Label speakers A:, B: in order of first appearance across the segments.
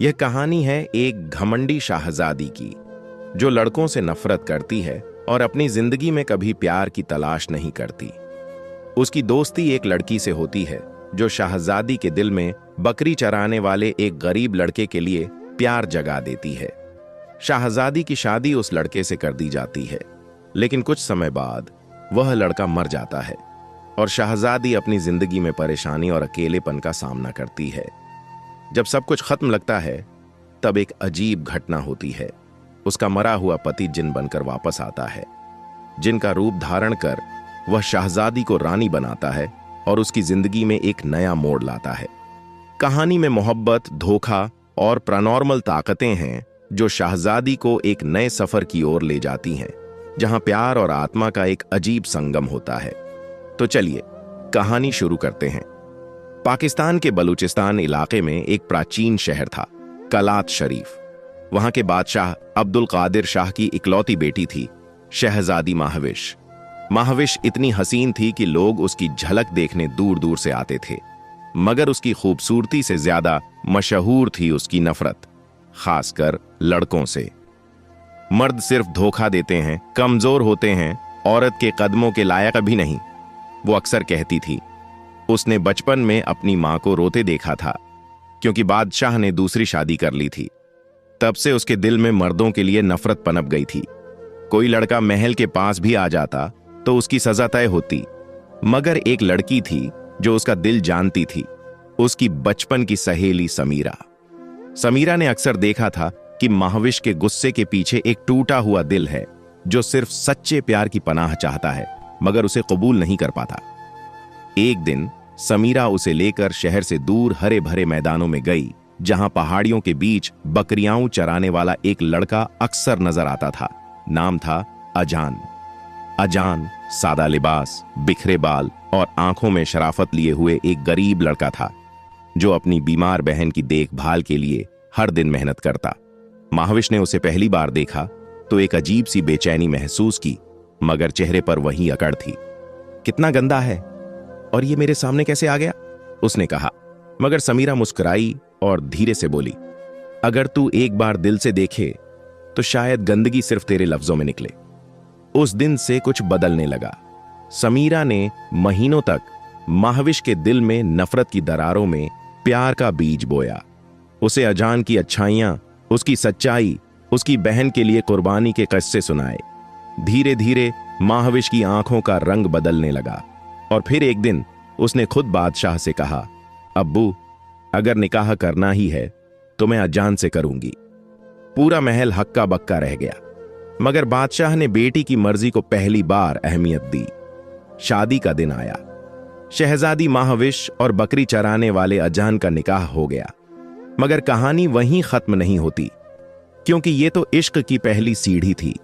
A: यह कहानी है एक घमंडी शाहजादी की जो लड़कों से नफरत करती है और अपनी जिंदगी में कभी प्यार की तलाश नहीं करती। उसकी दोस्ती एक लड़की से होती है जो शाहजादी के दिल में बकरी चराने वाले एक गरीब लड़के के लिए प्यार जगा देती है। शाहजादी की शादी उस लड़के से कर दी जाती है, लेकिन कुछ समय बाद वह लड़का मर जाता है और शाहजादी अपनी जिंदगी में परेशानी और अकेलेपन का सामना करती है। जब सब कुछ खत्म लगता है तब एक अजीब घटना होती है। उसका मरा हुआ पति जिन बनकर वापस आता है। जिन का रूप धारण कर वह शाहजादी को रानी बनाता है और उसकी जिंदगी में एक नया मोड़ लाता है। कहानी में मोहब्बत, धोखा और पैरानॉर्मल ताकतें हैं जो शाहजादी को एक नए सफर की ओर ले जाती हैं, जहां प्यार और आत्मा का एक अजीब संगम होता है। तो चलिए कहानी शुरू करते हैं। पाकिस्तान के बलूचिस्तान इलाके में एक प्राचीन शहर था, कलात शरीफ। वहां के बादशाह अब्दुल कादिर शाह की इकलौती बेटी थी शहजादी महाविश। महाविश इतनी हसीन थी कि लोग उसकी झलक देखने दूर दूर से आते थे, मगर उसकी खूबसूरती से ज्यादा मशहूर थी उसकी नफरत, खासकर लड़कों से। मर्द सिर्फ धोखा देते हैं, कमजोर होते हैं, औरत के कदमों के लायक भी नहीं, वो अक्सर कहती थी। उसने बचपन में अपनी मां को रोते देखा था क्योंकि बादशाह ने दूसरी शादी कर ली थी। तब से उसके दिल में मर्दों के लिए नफरत पनप गई थी। कोई लड़का महल के पास भी आ जाता तो उसकी सजा तय होती, मगर एक लड़की थी जो उसका दिल जानती थी, उसकी बचपन की सहेली समीरा। समीरा ने अक्सर देखा था कि महाविश के गुस्से के पीछे एक टूटा हुआ दिल है जो सिर्फ सच्चे प्यार की पनाह चाहता है, मगर उसे कबूल नहीं कर पाता। एक दिन समीरा उसे लेकर शहर से दूर हरे भरे मैदानों में गई, जहां पहाड़ियों के बीच बकरियां चराने वाला एक लड़का अक्सर नजर आता था। नाम था अजान। अजान सादा लिबास, बिखरे बाल और आंखों में शराफत लिए हुए एक गरीब लड़का था जो अपनी बीमार बहन की देखभाल के लिए हर दिन मेहनत करता। महाविश ने उसे पहली बार देखा तो एक अजीब सी बेचैनी महसूस की, मगर चेहरे पर वही अकड़ थी। कितना गंदा है और ये मेरे सामने कैसे आ गया, उसने कहा। मगर समीरा मुस्कुराई और धीरे से बोली, अगर तू एक बार दिल से देखे तो शायद गंदगी सिर्फ तेरे लफ्जों में निकले। उस दिन से कुछ बदलने लगा। समीरा ने महीनों तक महाविश के दिल में नफरत की दरारों में प्यार का बीज बोया। उसे अजान की अच्छाइयां, उसकी सच्चाई, उसकी बहन के लिए कुर्बानी के किस्से सुनाए। धीरे धीरे महाविश की आंखों का रंग बदलने लगा और फिर एक दिन उसने खुद बादशाह से कहा, अब्बू, अगर निकाह करना ही है तो मैं अजान से करूंगी। पूरा महल हक्का बक्का रह गया, मगर बादशाह ने बेटी की मर्जी को पहली बार अहमियत दी। शादी का दिन आया। शहजादी महाविश और बकरी चराने वाले अजान का निकाह हो गया। मगर कहानी वहीं खत्म नहीं होती, क्योंकि ये तो इश्क की पहली सीढ़ी थी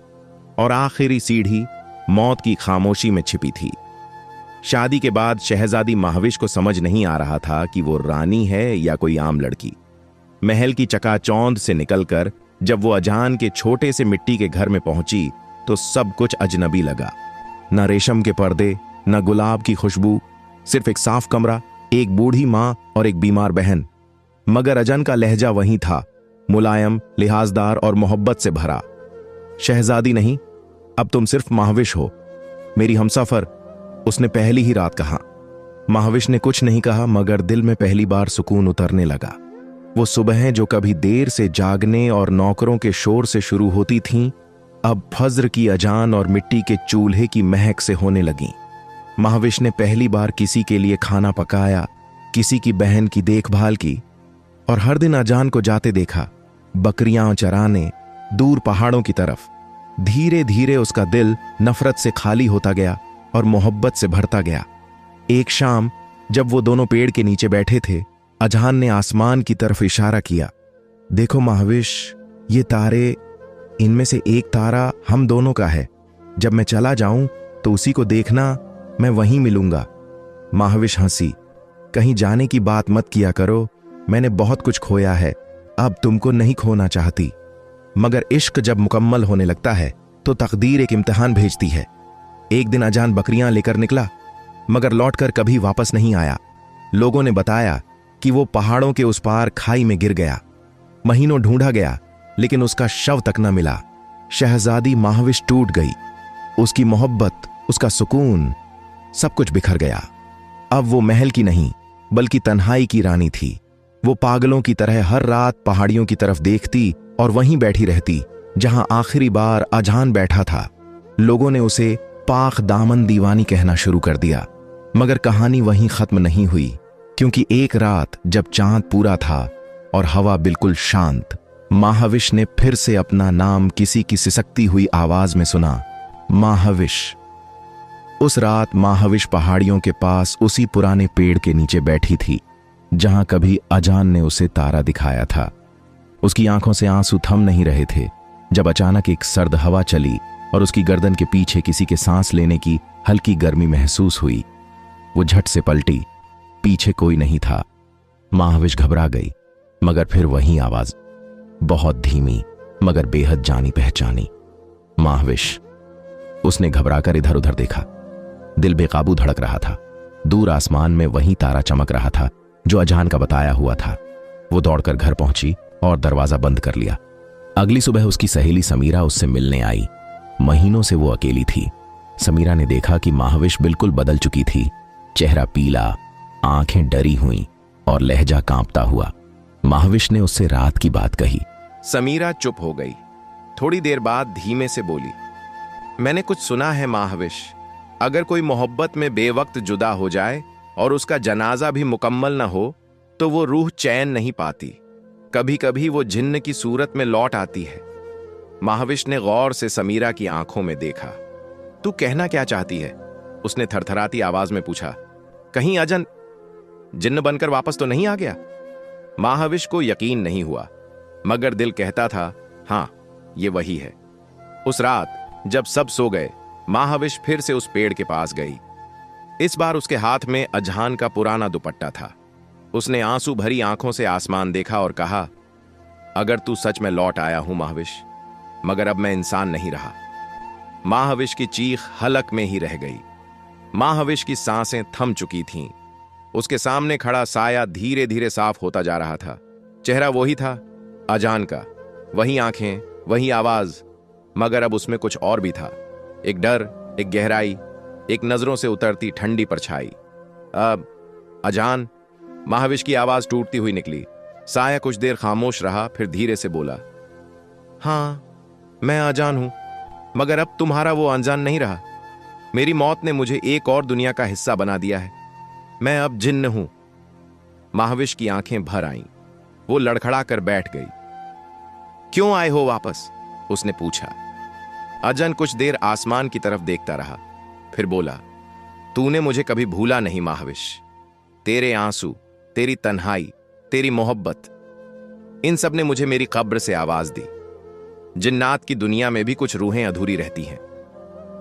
A: और आखिरी सीढ़ी मौत की खामोशी में छिपी थी। शादी के बाद शहजादी महाविश को समझ नहीं आ रहा था कि वो रानी है या कोई आम लड़की। महल की चकाचौंध से निकलकर जब वो अजान के छोटे से मिट्टी के घर में पहुंची तो सब कुछ अजनबी लगा। न रेशम के पर्दे, न गुलाब की खुशबू, सिर्फ एक साफ कमरा, एक बूढ़ी मां और एक बीमार बहन। मगर अजान का लहजा वही था, मुलायम, लिहाजदार और मोहब्बत से भरा। शहजादी नहीं, अब तुम सिर्फ महाविश हो, मेरी हमसफर, उसने पहली ही रात कहा। महाविश ने कुछ नहीं कहा, मगर दिल में पहली बार सुकून उतरने लगा। वो सुबहें जो कभी देर से जागने और नौकरों के शोर से शुरू होती थीं, अब फज्र की अजान और मिट्टी के चूल्हे की महक से होने लगीं। महाविश ने पहली बार किसी के लिए खाना पकाया, किसी की बहन की देखभाल की, और हर दिन अजान को जाते देखा, बकरियां चराने दूर पहाड़ों की तरफ। धीरे धीरे उसका दिल नफरत से खाली होता गया और मोहब्बत से भरता गया। एक शाम जब वो दोनों पेड़ के नीचे बैठे थे, अजान ने आसमान की तरफ इशारा किया, देखो महाविश, ये तारे, इनमें से एक तारा हम दोनों का है। जब मैं चला जाऊं तो उसी को देखना, मैं वहीं मिलूंगा। महाविश हंसी, कहीं जाने की बात मत किया करो, मैंने बहुत कुछ खोया है, अब तुमको नहीं खोना चाहती। मगर इश्क जब मुकम्मल होने लगता है तो तकदीर एक इम्तिहान भेजती है। एक दिन अजान बकरियां लेकर निकला, मगर लौटकर कभी वापस नहीं आया। लोगों ने बताया कि वो पहाड़ों के उस पार खाई में गिर गया। महीनों ढूंढा गया, लेकिन उसका शव तक न मिला। शहजादी महाविश टूट गई। उसकी मोहब्बत, उसका सुकून, सब कुछ बिखर गया। अब वो महल की नहीं, बल्कि तन्हाई की रानी थी। वो पागलों की तरह हर रात पहाड़ियों की तरफ देखती और वहीं बैठी रहती जहां आखिरी बार अजान बैठा था। लोगों ने उसे पाक दामन दीवानी कहना शुरू कर दिया। मगर कहानी वहीं खत्म नहीं हुई, क्योंकि एक रात जब चांद पूरा था और हवा बिल्कुल शांत, महाविश ने फिर से अपना नाम किसी की सिसकती हुई आवाज में सुना, महाविश। उस रात महाविश पहाड़ियों के पास उसी पुराने पेड़ के नीचे बैठी थी जहां कभी अजान ने उसे तारा दिखाया था। उसकी आंखों से आंसू थम नहीं रहे थे जब अचानक एक सर्द हवा चली और उसकी गर्दन के पीछे किसी के सांस लेने की हल्की गर्मी महसूस हुई। वो झट से पलटी, पीछे कोई नहीं था। महाविश घबरा गई, मगर फिर वही आवाज, बहुत धीमी मगर बेहद जानी पहचानी, महाविश। उसने घबराकर इधर उधर देखा। दिल बेकाबू धड़क रहा था। दूर आसमान में वही तारा चमक रहा था जो अजान का बताया हुआ था। वो दौड़कर घर पहुंची और दरवाजा बंद कर लिया। अगली सुबह उसकी सहेली समीरा उससे मिलने आई। महीनों से वो अकेली थी। समीरा ने देखा कि महाविश बिल्कुल बदल चुकी थी। चेहरा पीला, आंखें डरी हुई और लहजा कांपता हुआ। महाविश ने उससे रात की बात कही।
B: समीरा चुप हो गई। थोड़ी देर बाद धीमे से बोली, मैंने कुछ सुना है महाविश, अगर कोई मोहब्बत में बेवक्त जुदा हो जाए और उसका जनाजा भी मुकम्मल न हो तो वो रूह चैन नहीं पाती। कभी कभी वो जिन्न की सूरत में लौट आती है। महाविश ने गौर से समीरा की आंखों में देखा। तू कहना क्या चाहती है? उसने थरथराती आवाज में पूछा। कहीं अजन जिन्न बनकर वापस तो नहीं आ गया? महाविश को यकीन नहीं हुआ, मगर दिल कहता था, हां, ये वही है। उस रात जब सब सो गए, महाविश फिर से उस पेड़ के पास गई। इस बार उसके हाथ में अजहान का पुराना दुपट्टा था। उसने आंसू भरी आंखों से आसमान देखा और कहा, अगर तू सच में लौट आया हूं महाविश, मगर अब मैं इंसान नहीं रहा। महाविश की चीख हलक में ही रह गई। महाविश की सांसें थम चुकी थीं। उसके सामने खड़ा साया धीरे धीरे साफ होता जा रहा था। चेहरा वही था, अजान का, वही आंखें, वही आवाज, मगर अब उसमें कुछ और भी था। एक डर, एक गहराई, एक नजरों से उतरती ठंडी परछाई। अब अजान, महाविश की आवाज टूटती हुई निकली। साया कुछ देर खामोश रहा, फिर धीरे से बोला, हां, मैं अजान हूं, मगर अब तुम्हारा वो अनजान नहीं रहा। मेरी मौत ने मुझे एक और दुनिया का हिस्सा बना दिया है। मैं अब जिन्न हूं। महाविश की आंखें भर आईं। वो लड़खड़ा कर बैठ गई। क्यों आए हो वापस? उसने पूछा। अजन कुछ देर आसमान की तरफ देखता रहा, फिर बोला, तूने मुझे कभी भूला नहीं महाविश। तेरे आंसू, तेरी तन्हाई, तेरी मोहब्बत, इन सब ने मुझे मेरी कब्र से आवाज दी। जिन्नात की दुनिया में भी कुछ रूहें अधूरी रहती हैं।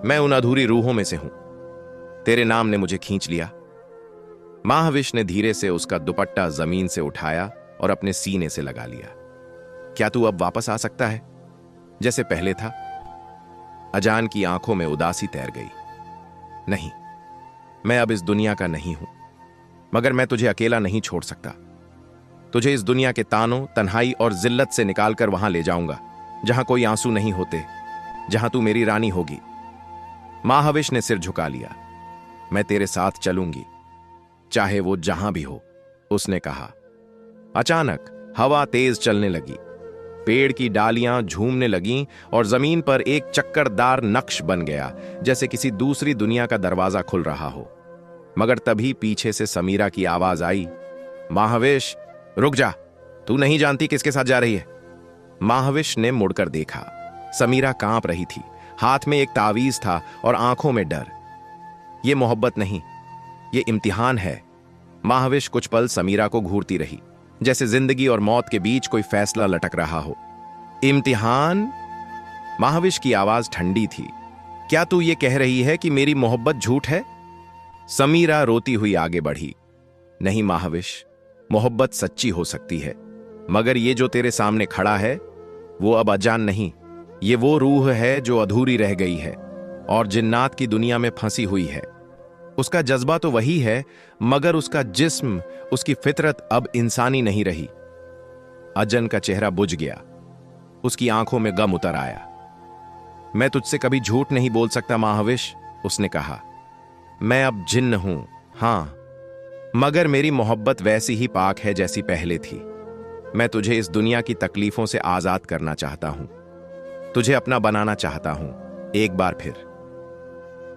B: मैं उन अधूरी रूहों में से हूं। तेरे नाम ने मुझे खींच लिया। महाविश ने धीरे से उसका दुपट्टा जमीन से उठाया और अपने सीने से लगा लिया। क्या तू अब वापस आ सकता है जैसे पहले था? अजान की आंखों में उदासी तैर गई। नहीं, मैं अब इस दुनिया का नहीं हूं, मगर मैं तुझे अकेला नहीं छोड़ सकता। तुझे इस दुनिया के तानों, तन्हाई और जिल्लत से निकालकर वहां ले जाऊंगा जहां कोई आंसू नहीं होते, जहां तू मेरी रानी होगी। महाविश ने सिर झुका लिया। मैं तेरे साथ चलूंगी, चाहे वो जहां भी हो, उसने कहा। अचानक हवा तेज चलने लगी। पेड़ की डालियां झूमने लगीं और जमीन पर एक चक्करदार नक्श बन गया, जैसे किसी दूसरी दुनिया का दरवाजा खुल रहा हो। मगर तभी पीछे से समीरा की आवाज आई, महाविश, रुक जा, तू नहीं जानती किसके साथ जा रही है। महाविश ने मुड़कर देखा। समीरा कांप रही थी। हाथ में एक तावीज था और आंखों में डर। यह मोहब्बत नहीं, यह इम्तिहान है। महाविश कुछ पल समीरा को घूरती रही, जैसे जिंदगी और मौत के बीच कोई फैसला लटक रहा हो। इम्तिहान? महाविश की आवाज ठंडी थी। क्या तू ये कह रही है कि मेरी मोहब्बत झूठ है? समीरा रोती हुई आगे बढ़ी। नहीं महाविश, मोहब्बत सच्ची हो सकती है, मगर ये जो तेरे सामने खड़ा है वो अब अजान नहीं। ये वो रूह है जो अधूरी रह गई है और जिन्नात की दुनिया में फंसी हुई है। उसका जज्बा तो वही है, मगर उसका जिस्म, उसकी फितरत अब इंसानी नहीं रही।
A: अजन का चेहरा बुझ गया। उसकी आंखों में गम उतर आया। मैं तुझसे कभी झूठ नहीं बोल सकता महाविश, उसने कहा। मैं अब जिन्न हूं, हां, मगर मेरी मोहब्बत वैसी ही पाक है जैसी पहले थी। मैं तुझे इस दुनिया की तकलीफों से आजाद करना चाहता हूं, तुझे अपना बनाना चाहता हूं, एक बार फिर।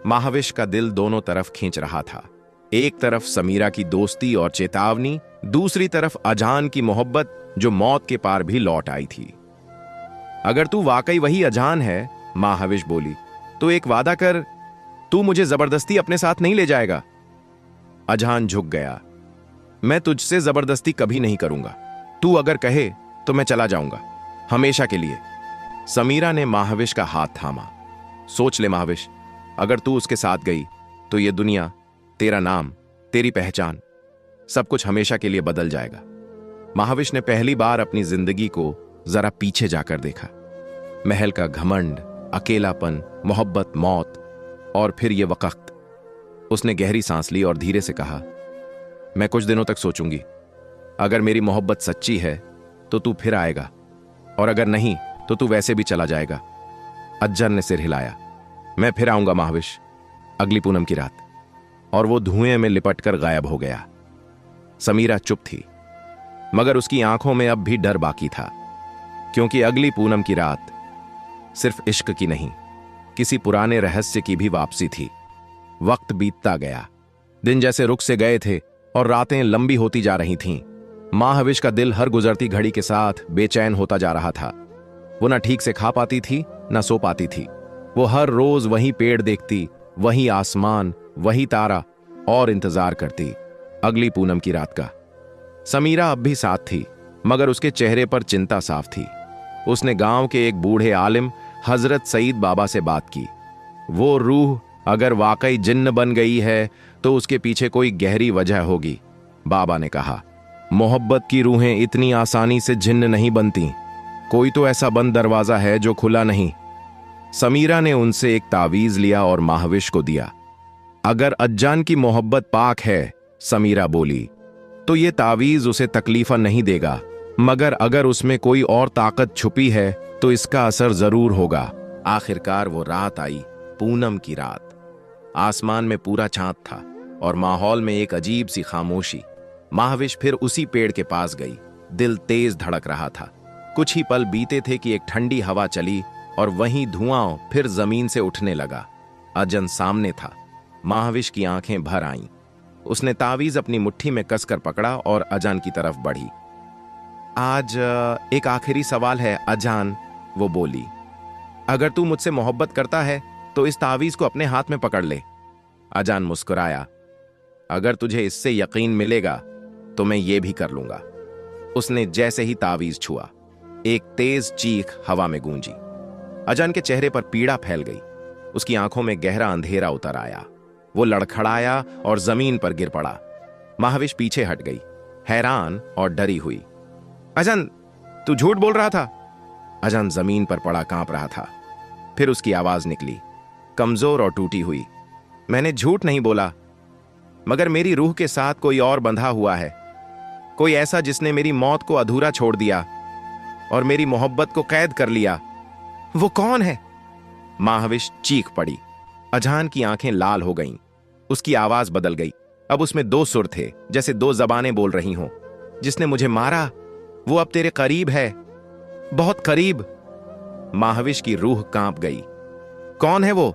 A: महाविश का दिल दोनों तरफ खींच रहा था। एक तरफ समीरा की दोस्ती और चेतावनी, दूसरी तरफ अजान की मोहब्बत जो मौत के पार भी लौट आई थी। अगर तू वाकई वही अजान है, महाविश बोली, तो एक वादा कर, तू मुझे जबरदस्ती अपने साथ नहीं ले जाएगा। अजान झुक गया। मैं तुझसे जबरदस्ती कभी नहीं करूंगा। तू अगर कहे तो मैं चला जाऊंगा, हमेशा के लिए। समीरा ने महाविश का हाथ थामा। सोच ले महाविश, अगर तू उसके साथ गई तो यह दुनिया, तेरा नाम, तेरी पहचान, सब कुछ हमेशा के लिए बदल जाएगा। महाविश ने पहली बार अपनी जिंदगी को जरा पीछे जाकर देखा। महल का घमंड, अकेलापन, मोहब्बत, मौत, और फिर यह वक्त। उसने गहरी सांस ली और धीरे से कहा, मैं कुछ दिनों तक सोचूंगी। अगर मेरी मोहब्बत सच्ची है तो तू फिर आएगा, और अगर नहीं तो तू वैसे भी चला जाएगा। अज्जन ने सिर हिलाया। मैं फिर आऊंगा महाविश, अगली पूनम की रात। और वो धुएं में लिपटकर गायब हो गया। समीरा चुप थी, मगर उसकी आंखों में अब भी डर बाकी था, क्योंकि अगली पूनम की रात सिर्फ इश्क की नहीं, किसी पुराने रहस्य की भी वापसी थी। वक्त बीतता गया, दिन जैसे रुक से गए थे और रातें लंबी होती जा रही थीं। महाविश का दिल हर गुजरती घड़ी के साथ बेचैन होता जा रहा था। वो न ठीक से खा पाती थी, न सो पाती थी। वो हर रोज वही पेड़ देखती, वही आसमान, वही तारा, और इंतजार करती अगली पूनम की रात का। समीरा अब भी साथ थी, मगर उसके चेहरे पर चिंता साफ थी। उसने गांव के एक बूढ़े आलिम हजरत सईद बाबा से बात की। वो रूह अगर वाकई जिन्न बन गई है तो उसके पीछे कोई गहरी वजह होगी, बाबा ने कहा। मोहब्बत की रूहें इतनी आसानी से जिन्न नहीं बनती, कोई तो ऐसा बंद दरवाजा है जो खुला नहीं। समीरा ने उनसे एक तावीज लिया और महाविश को दिया। अगर अज्जान की मोहब्बत पाक है, समीरा बोली, तो ये तावीज उसे तकलीफा नहीं देगा, मगर अगर उसमें कोई और ताकत छुपी है तो इसका असर जरूर होगा। आखिरकार वो रात आई, पूनम की रात। आसमान में पूरा चांद था और माहौल में एक अजीब सी खामोशी। महाविश फिर उसी पेड़ के पास गई। दिल तेज धड़क रहा था। कुछ ही पल बीते थे कि एक ठंडी हवा चली और वहीं धुआं फिर जमीन से उठने लगा। अजन सामने था। महाविश की आंखें भर आईं। उसने तावीज अपनी मुट्ठी में कसकर पकड़ा और अजान की तरफ बढ़ी। आज एक आखिरी सवाल है अजान, वो बोली। अगर तू मुझसे मोहब्बत करता है तो इस तावीज को अपने हाथ में पकड़ ले। अजान मुस्कुराया। अगर तुझे इससे यकीन मिलेगा तो मैं ये भी कर लूंगा। उसने जैसे ही तावीज छुआ, एक तेज चीख हवा में गूंजी। अजान के चेहरे पर पीड़ा फैल गई। उसकी आंखों में गहरा अंधेरा उतर आया। वो लड़खड़ाया और जमीन पर गिर पड़ा। महाविश पीछे हट गई, हैरान और डरी हुई। अजान, तू झूठ बोल रहा था। अजान जमीन पर पड़ा कांप रहा था। फिर उसकी आवाज निकली, कमजोर और टूटी हुई। मैंने झूठ नहीं बोला, मगर मेरी रूह के साथ कोई और बंधा हुआ है, कोई ऐसा जिसने मेरी मौत को अधूरा छोड़ दिया और मेरी मोहब्बत को कैद कर लिया। वो कौन है? महाविश चीख पड़ी। अजान की आंखें लाल हो गईं। उसकी आवाज बदल गई। अब उसमें दो सुर थे, जैसे दो जबानें बोल रही हों। जिसने मुझे मारा वो अब तेरे करीब है, बहुत करीब। महाविश की रूह कांप गई। कौन है वो?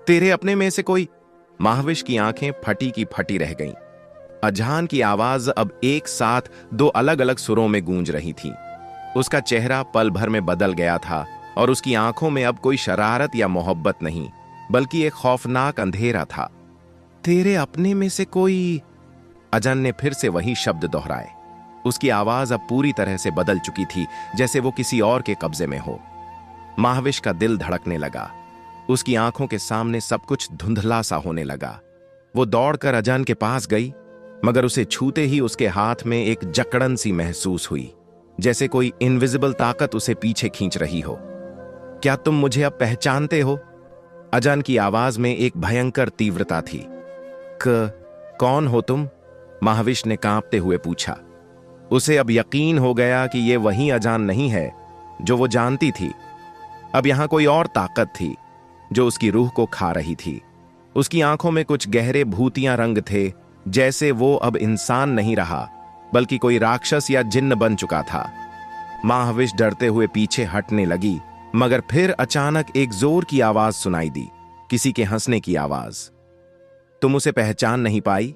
A: तेरे अपने में से कोई? महाविश की आंखें फटी की फटी रह गईं। अजान की आवाज अब एक साथ दो अलग अलग सुरों में गूंज रही थी। उसका चेहरा पल भर में बदल गया था और उसकी आंखों में अब कोई शरारत या मोहब्बत नहीं, बल्कि एक खौफनाक अंधेरा था। तेरे अपने में से कोई? अजान ने फिर से वही शब्द दोहराए। उसकी आवाज अब पूरी तरह से बदल चुकी थी, जैसे वो किसी और के कब्जे में हो। महाविश का दिल धड़कने लगा। उसकी आंखों के सामने सब कुछ धुंधला सा होने लगा। वो दौड़कर अजान के पास गई, मगर उसे छूते ही उसके हाथ में एक जकड़न सी महसूस हुई, जैसे कोई इनविजिबल ताकत उसे पीछे खींच रही हो। क्या तुम मुझे अब पहचानते हो? अजान की आवाज में एक भयंकर तीव्रता थी। कौन हो तुम? महाविश ने कांपते हुए पूछा। उसे अब यकीन हो गया कि ये वही अजान नहीं है जो वो जानती थी। अब यहां कोई और ताकत थी जो उसकी रूह को खा रही थी। उसकी आंखों में कुछ गहरे भूतिया रंग थे, जैसे वो अब इंसान नहीं रहा बल्कि कोई राक्षस या जिन्न बन चुका था। महाविश डरते हुए पीछे हटने लगी, मगर फिर अचानक एक जोर की आवाज सुनाई दी, किसी के हंसने की आवाज। तुम उसे पहचान नहीं पाई?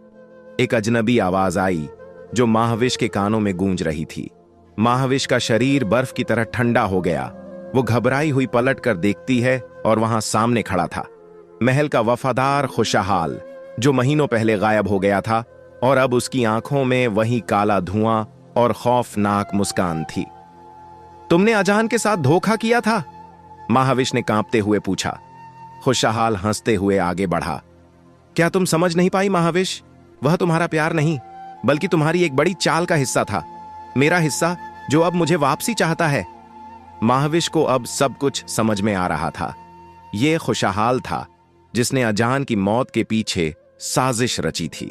A: एक अजनबी आवाज आई जो महाविश के कानों में गूंज रही थी। महाविश का शरीर बर्फ की तरह ठंडा हो गया। वो घबराई हुई पलट कर देखती है और वहां सामने खड़ा था महल का वफादार खुशहाल, जो महीनों पहले गायब हो गया था, और अब उसकी आंखों में वही काला धुआं और खौफनाक मुस्कान थी। तुमने अजान के साथ धोखा किया था? महाविश ने कांपते हुए पूछा। खुशहाल हंसते हुए आगे बढ़ा। क्या तुम समझ नहीं पाई महाविश? वह तुम्हारा प्यार नहीं बल्कि तुम्हारी एक बड़ी चाल का हिस्सा था, मेरा हिस्सा, जो अब मुझे वापसी चाहता है। महाविश को अब सब कुछ समझ में आ रहा था। यह खुशहाल था जिसने अजान की मौत के पीछे साजिश रची थी,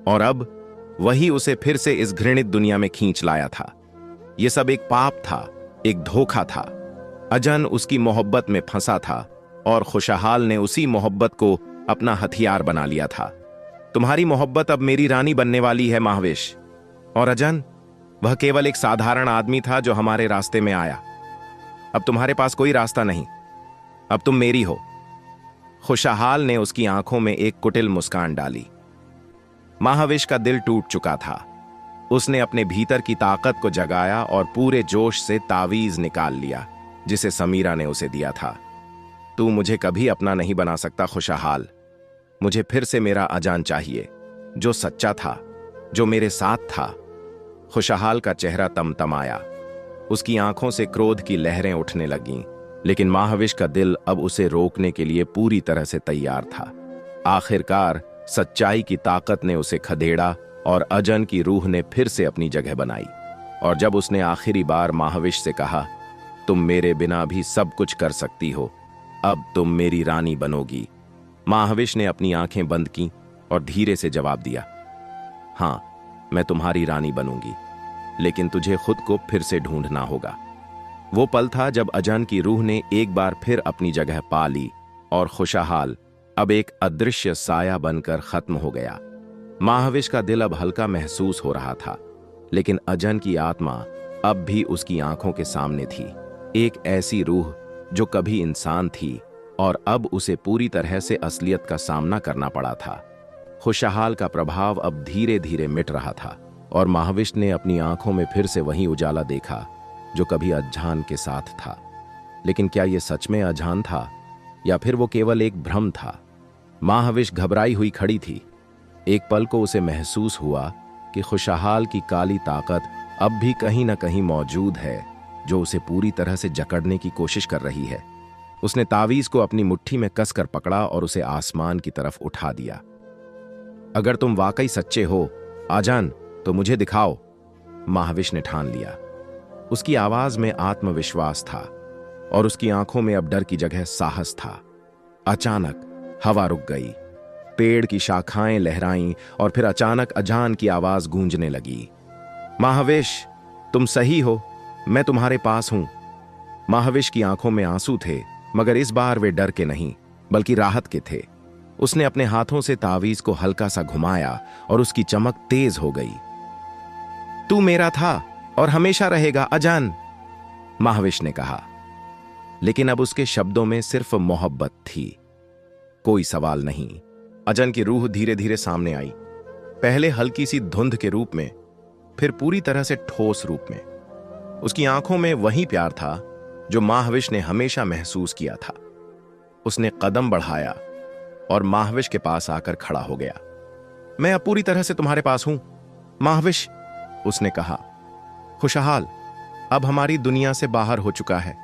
A: और अब वही उसे फिर से इस घृणित दुनिया में खींच लाया था। यह सब एक पाप था, एक धोखा था। अजन उसकी मोहब्बत में फंसा था और खुशहाल ने उसी मोहब्बत को अपना हथियार बना लिया था। तुम्हारी मोहब्बत अब मेरी रानी बनने वाली है महाविश। और अजन, वह केवल एक साधारण आदमी था जो हमारे रास्ते में आया। अब तुम्हारे पास कोई रास्ता नहीं, अब तुम मेरी हो। खुशहाल ने उसकी आंखों में एक कुटिल मुस्कान डाली। महाविश का दिल टूट चुका था। उसने अपने भीतर की ताकत को जगाया और पूरे जोश से तावीज निकाल लिया जिसे समीरा ने उसे दिया था। तू मुझे कभी अपना नहीं बना सकता खुशहाल। मुझे फिर से मेरा अजान चाहिए, जो सच्चा था, जो मेरे साथ था। खुशहाल का चेहरा तमतमाया। उसकी आंखों से क्रोध की लहरें उठने लगीं, लेकिन महाविश का दिल अब उसे रोकने के लिए पूरी तरह से तैयार था। आखिरकार सच्चाई की ताकत ने उसे खदेड़ा और अजन की रूह ने फिर से अपनी जगह बनाई। और जब उसने आखिरी बार महाविश से कहा, तुम मेरे बिना भी सब कुछ कर सकती हो, अब तुम मेरी रानी बनोगी, महाविश ने अपनी आंखें बंद की और धीरे से जवाब दिया, हां, मैं तुम्हारी रानी बनूंगी, लेकिन तुझे खुद को फिर से ढूंढना होगा। वो पल था जब अजन की रूह ने एक बार फिर अपनी जगह पा ली और खुशहाल अब एक अदृश्य साया बनकर खत्म हो गया। महाविश का दिल अब हल्का महसूस हो रहा था, लेकिन अजन की आत्मा अब भी उसकी आंखों के सामने थी। एक ऐसी रूह जो कभी इंसान थी और अब उसे पूरी तरह से असलियत का सामना करना पड़ा था। खुशहाल का प्रभाव अब धीरे धीरे मिट रहा था और महाविश ने अपनी आंखों में फिर से वही उजाला देखा जो कभी अजान के साथ था। लेकिन क्या यह सच में अजान था या फिर वो केवल एक भ्रम था? महाविश घबराई हुई खड़ी थी। एक पल को उसे महसूस हुआ कि खुशहाल की काली ताकत अब भी कहीं ना कहीं मौजूद है, जो उसे पूरी तरह से जकड़ने की कोशिश कर रही है। उसने तावीज को अपनी मुट्ठी में कसकर पकड़ा और उसे आसमान की तरफ उठा दिया। अगर तुम वाकई सच्चे हो आजान, तो मुझे दिखाओ, महाविश ने ठान लिया। उसकी आवाज में आत्मविश्वास था और उसकी आंखों में अब डर की जगह साहस था। अचानक हवा रुक गई, पेड़ की शाखाएं लहराईं और फिर अचानक अजान की आवाज गूंजने लगी, महाविश, तुम सही हो, मैं तुम्हारे पास हूं। महाविश की आंखों में आंसू थे, मगर इस बार वे डर के नहीं बल्कि राहत के थे। उसने अपने हाथों से तावीज को हल्का सा घुमाया और उसकी चमक तेज हो गई। तू मेरा था और हमेशा रहेगा अजान, महाविश ने कहा। लेकिन अब उसके शब्दों में सिर्फ मोहब्बत थी, कोई सवाल नहीं। अजन की रूह धीरे धीरे सामने आई, पहले हल्की सी धुंध के रूप में, फिर पूरी तरह से ठोस रूप में। उसकी आंखों में वही प्यार था जो महाविश ने हमेशा महसूस किया था। उसने कदम बढ़ाया और महाविश के पास आकर खड़ा हो गया। मैं अब पूरी तरह से तुम्हारे पास हूं महाविश, उसने कहा। खुशहाल अब हमारी दुनिया से बाहर हो चुका है।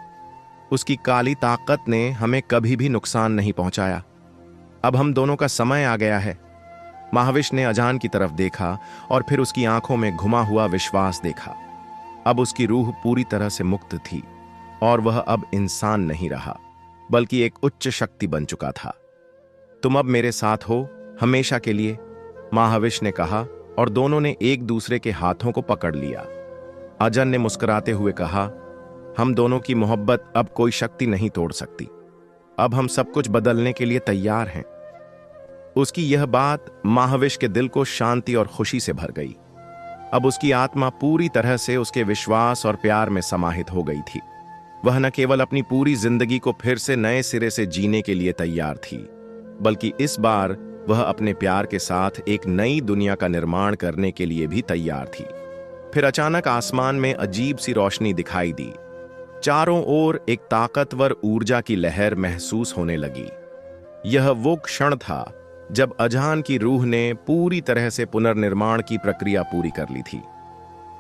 A: उसकी काली ताकत ने हमें कभी भी नुकसान नहीं पहुंचाया। अब हम दोनों का समय आ गया है। महाविश ने अजान की तरफ देखा और फिर उसकी आंखों में घुमा हुआ विश्वास देखा। अब उसकी रूह पूरी तरह से मुक्त थी और वह अब इंसान नहीं रहा बल्कि एक उच्च शक्ति बन चुका था। तुम अब मेरे साथ हो हमेशा के लिए, महाविश ने कहा और दोनों ने एक दूसरे के हाथों को पकड़ लिया। अजन ने मुस्कुराते हुए कहा, हम दोनों की मोहब्बत अब कोई शक्ति नहीं तोड़ सकती। अब हम सब कुछ बदलने के लिए तैयार हैं। उसकी यह बात महाविश के दिल को शांति और खुशी से भर गई। अब उसकी आत्मा पूरी तरह से उसके विश्वास और प्यार में समाहित हो गई थी। वह न केवल अपनी पूरी जिंदगी को फिर से नए सिरे से जीने के लिए तैयार थी, बल्कि इस बार वह अपने प्यार के साथ एक नई दुनिया का निर्माण करने के लिए भी तैयार थी। फिर अचानक आसमान में अजीब सी रोशनी दिखाई दी। चारों ओर एक ताकतवर ऊर्जा की लहर महसूस होने लगी। यह वो क्षण था जब अजहान की रूह ने पूरी तरह से पुनर्निर्माण की प्रक्रिया पूरी कर ली थी।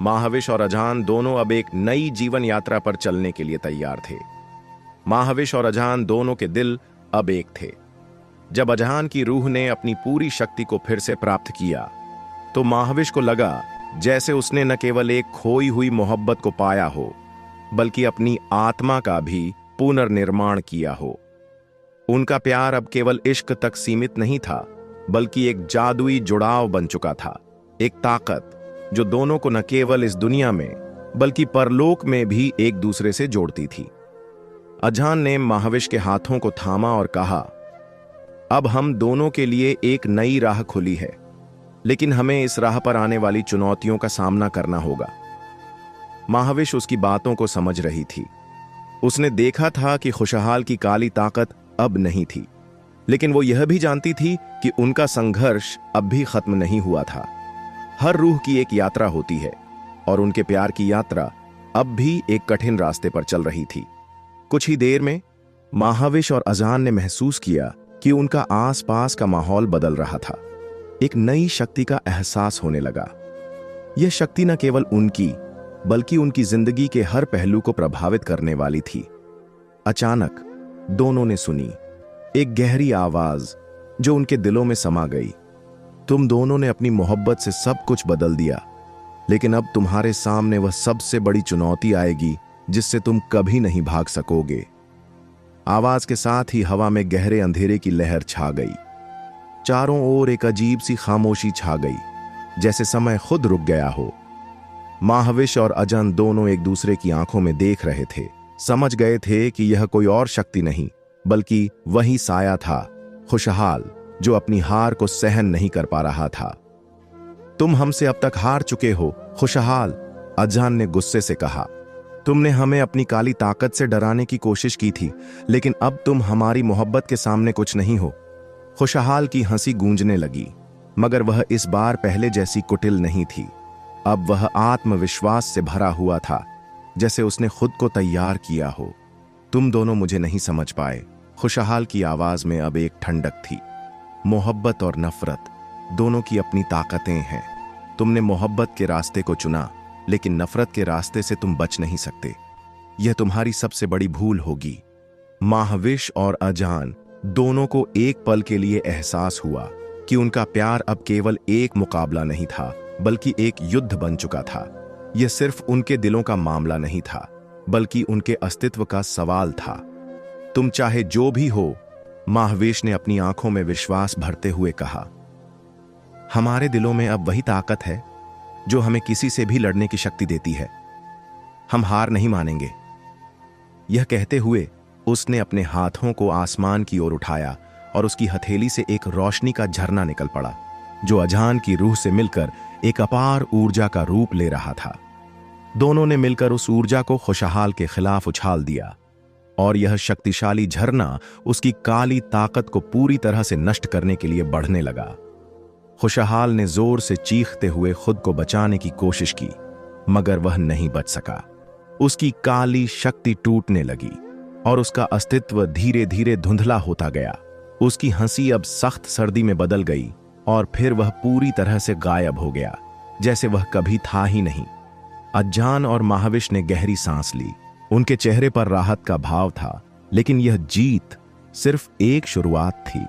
A: महाविश और अजहान दोनों अब एक नई जीवन यात्रा पर चलने के लिए तैयार थे। महाविश और अजहान दोनों के दिल अब एक थे। जब अजहान की रूह ने अपनी पूरी शक्ति को फिर से प्राप्त किया, तो महाविश को लगा जैसे उसने न केवल एक खोई हुई मोहब्बत को पाया हो, बल्कि अपनी आत्मा का भी पुनर्निर्माण किया हो। उनका प्यार अब केवल इश्क तक सीमित नहीं था, बल्कि एक जादुई जुड़ाव बन चुका था। एक ताकत जो दोनों को न केवल इस दुनिया में बल्कि परलोक में भी एक दूसरे से जोड़ती थी। अजहान ने महाविश के हाथों को थामा और कहा, अब हम दोनों के लिए एक नई राह खुली है, लेकिन हमें इस राह पर आने वाली चुनौतियों का सामना करना होगा। महाविश उसकी बातों को समझ रही थी। उसने देखा था कि खुशहाल की काली ताकत अब नहीं थी, लेकिन वो यह भी जानती थी कि उनका संघर्ष अब भी खत्म नहीं हुआ था। हर रूह की एक यात्रा होती है, और उनके प्यार की यात्रा अब भी एक कठिन रास्ते पर चल रही थी। कुछ ही देर में महाविश और अजहान ने महसूस किया कि उनका आसपास का माहौल बदल रहा था। एक नई शक्ति का एहसास होने लगा। यह शक्ति न केवल उनकी, बल्कि उनकी जिंदगी के हर पहलू को प्रभावित करने वाली थी। अचानक दोनों ने सुनी एक गहरी आवाज जो उनके दिलों में समा गई। तुम दोनों ने अपनी मोहब्बत से सब कुछ बदल दिया, लेकिन अब तुम्हारे सामने वह सबसे बड़ी चुनौती आएगी जिससे तुम कभी नहीं भाग सकोगे। आवाज के साथ ही हवा में गहरे अंधेरे की लहर छा गई। चारों ओर एक अजीब सी खामोशी छा गई, जैसे समय खुद रुक गया हो। महाविश और अजन दोनों एक दूसरे की आंखों में देख रहे थे। समझ गए थे कि यह कोई और शक्ति नहीं, बल्कि वही साया था, खुशहाल, जो अपनी हार को सहन नहीं कर पा रहा था। तुम हमसे अब तक हार चुके हो, खुशहाल, अजहान ने गुस्से से कहा। तुमने हमें अपनी काली ताकत से डराने की कोशिश की थी, लेकिन अब तुम हमारी मोहब्बत के सामने कुछ नहीं हो। खुशहाल की हंसी गूंजने लगी, मगर वह इस बार पहले जैसी कुटिल नहीं थी। अब वह आत्मविश्वास से भरा हुआ था, जैसे उसने खुद को तैयार किया हो। तुम दोनों मुझे नहीं समझ पाए। खुशहाल की आवाज में अब एक ठंडक थी। मोहब्बत और नफरत दोनों की अपनी ताकतें हैं। तुमने मोहब्बत के रास्ते को चुना, लेकिन नफरत के रास्ते से तुम बच नहीं सकते। यह तुम्हारी सबसे बड़ी भूल होगी। महाविश और अजहान दोनों को एक पल के लिए एहसास हुआ कि उनका प्यार अब केवल एक मुकाबला नहीं था, बल्कि एक युद्ध बन चुका था। यह सिर्फ उनके दिलों का मामला नहीं था, बल्कि उनके अस्तित्व का सवाल था। तुम चाहे जो भी हो, महाविश ने अपनी आंखों में विश्वास भरते हुए कहा। हमारे दिलों में अब वही ताकत है जो हमें किसी से भी लड़ने की शक्ति देती है। हम हार नहीं मानेंगे। यह कहते हुए उसने अपने हाथों को आसमान की ओर उठाया और उसकी हथेली से एक रोशनी का झरना निकल पड़ा, जो अजहान की रूह से मिलकर एक अपार ऊर्जा का रूप ले रहा था। दोनों ने मिलकर उस ऊर्जा को खुशहाल के खिलाफ उछाल दिया, और यह शक्तिशाली झरना उसकी काली ताकत को पूरी तरह से नष्ट करने के लिए बढ़ने लगा। खुशहाल ने जोर से चीखते हुए खुद को बचाने की कोशिश की, मगर वह नहीं बच सका। उसकी काली शक्ति टूटने लगी और उसका अस्तित्व धीरे धीरे धुंधला होता गया। उसकी हंसी अब सख्त सर्दी में बदल गई और फिर वह पूरी तरह से गायब हो गया, जैसे वह कभी था ही नहीं। अजहान और महाविश ने गहरी सांस ली। उनके चेहरे पर राहत का भाव था, लेकिन यह जीत सिर्फ एक शुरुआत थी।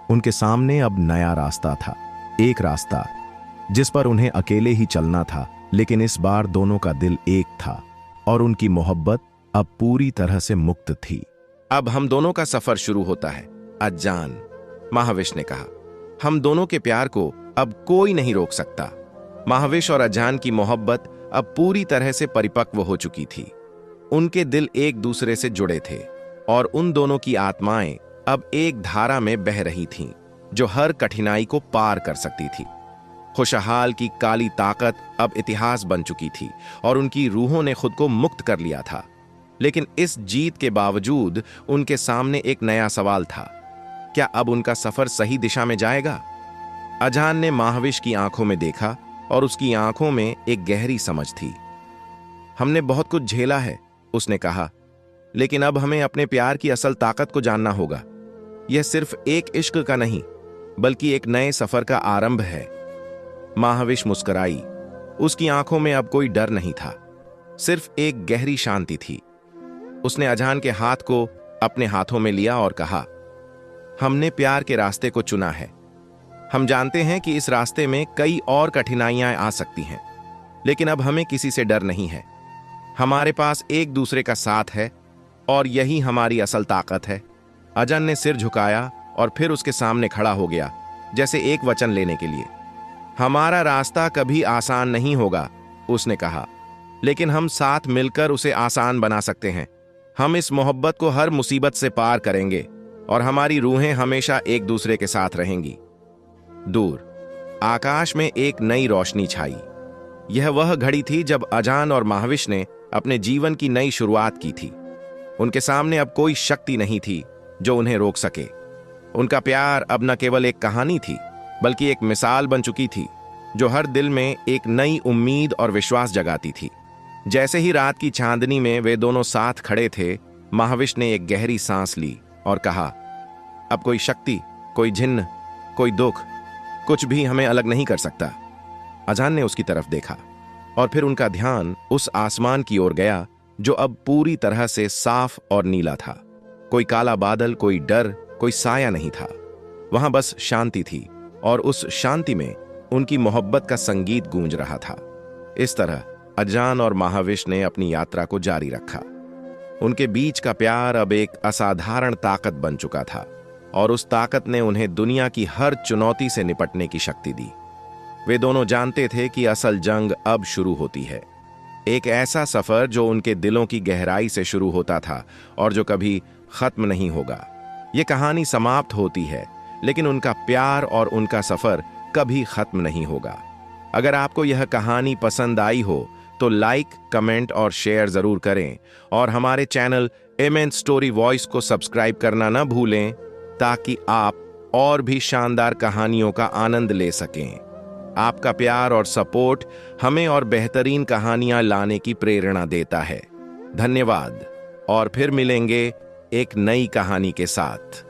A: उनके सामने अब नया रास्ता था, एक रास्ता जिस पर उन्हें अकेले ही चलना था, लेकिन इस बार दोनों का दिल एक था और उनकी मोहब्बत अब पूरी तरह से मुक्त थी।
B: अब हम दोनों का सफर शुरू होता है, अजहान, महाविश ने कहा। हम दोनों के प्यार को अब कोई नहीं रोक सकता।
A: महाविश और अजान की मोहब्बत अब पूरी तरह से परिपक्व हो चुकी थी। उनके दिल एक दूसरे से जुड़े थे और उन दोनों की आत्माएं अब एक धारा में बह रही थीं, जो हर कठिनाई को पार कर सकती थी। खुशहाल की काली ताकत अब इतिहास बन चुकी थी और उनकी रूहों ने खुद को मुक्त कर लिया था। लेकिन इस जीत के बावजूद उनके सामने एक नया सवाल था। क्या अब उनका सफर सही दिशा में जाएगा? अजान ने महाविश की आंखों में देखा और उसकी आंखों में एक गहरी समझ थी। हमने बहुत कुछ झेला है, उसने कहा, लेकिन अब हमें अपने प्यार की असल ताकत को जानना होगा। यह सिर्फ एक इश्क का नहीं, बल्कि एक नए सफर का आरंभ है। महाविश मुस्कुराई। उसकी आंखों में अब कोई डर नहीं था, सिर्फ एक गहरी शांति थी। उसने अजान के हाथ को अपने हाथों में लिया और कहा, हमने प्यार के रास्ते को चुना है। हम जानते हैं कि इस रास्ते में कई और कठिनाइयां आ सकती हैं, लेकिन अब हमें किसी से डर नहीं है। हमारे पास एक दूसरे का साथ है और यही हमारी असल ताकत है। अजान ने सिर झुकाया और फिर उसके सामने खड़ा हो गया, जैसे एक वचन लेने के लिए। हमारा रास्ता कभी आसान नहीं होगा, उसने कहा, लेकिन हम साथ मिलकर उसे आसान बना सकते हैं। हम इस मोहब्बत को हर मुसीबत से पार करेंगे और हमारी रूहें हमेशा एक दूसरे के साथ रहेंगी। दूर आकाश में एक नई रोशनी छाई। यह वह घड़ी थी जब अजान और महाविश ने अपने जीवन की नई शुरुआत की थी। उनके सामने अब कोई शक्ति नहीं थी जो उन्हें रोक सके। उनका प्यार अब न केवल एक कहानी थी, बल्कि एक मिसाल बन चुकी थी, जो हर दिल में एक नई उम्मीद और विश्वास जगाती थी। जैसे ही रात की चांदनी में वे दोनों साथ खड़े थे, महाविश ने एक गहरी सांस ली और कहा, अब कोई शक्ति, कोई जिन्न, कोई दुख, कुछ भी हमें अलग नहीं कर सकता। अजान ने उसकी तरफ देखा और फिर उनका ध्यान उस आसमान की ओर गया जो अब पूरी तरह से साफ और नीला था। कोई काला बादल, कोई डर, कोई साया नहीं था। वहां बस शांति थी और उस शांति में उनकी मोहब्बत का संगीत गूंज रहा था। इस तरह अजान और महाविश ने अपनी यात्रा को जारी रखा। उनके बीच का प्यार अब एक असाधारण ताकत बन चुका था और उस ताकत ने उन्हें दुनिया की हर चुनौती से निपटने की शक्ति दी। वे दोनों जानते थे कि असल जंग अब शुरू होती है, एक ऐसा सफर जो उनके दिलों की गहराई से शुरू होता था और जो कभी खत्म नहीं होगा। ये कहानी समाप्त होती है, लेकिन उनका प्यार और उनका सफर कभी खत्म नहीं होगा। अगर आपको यह कहानी पसंद आई हो तो लाइक, कमेंट और शेयर जरूर करें और हमारे चैनल इमेंस स्टोरी वॉइस को सब्सक्राइब करना न भूलें, ताकि आप और भी शानदार कहानियों का आनंद ले सकें। आपका प्यार और सपोर्ट हमें और बेहतरीन कहानियां लाने की प्रेरणा देता है। धन्यवाद और फिर मिलेंगे एक नई कहानी के साथ।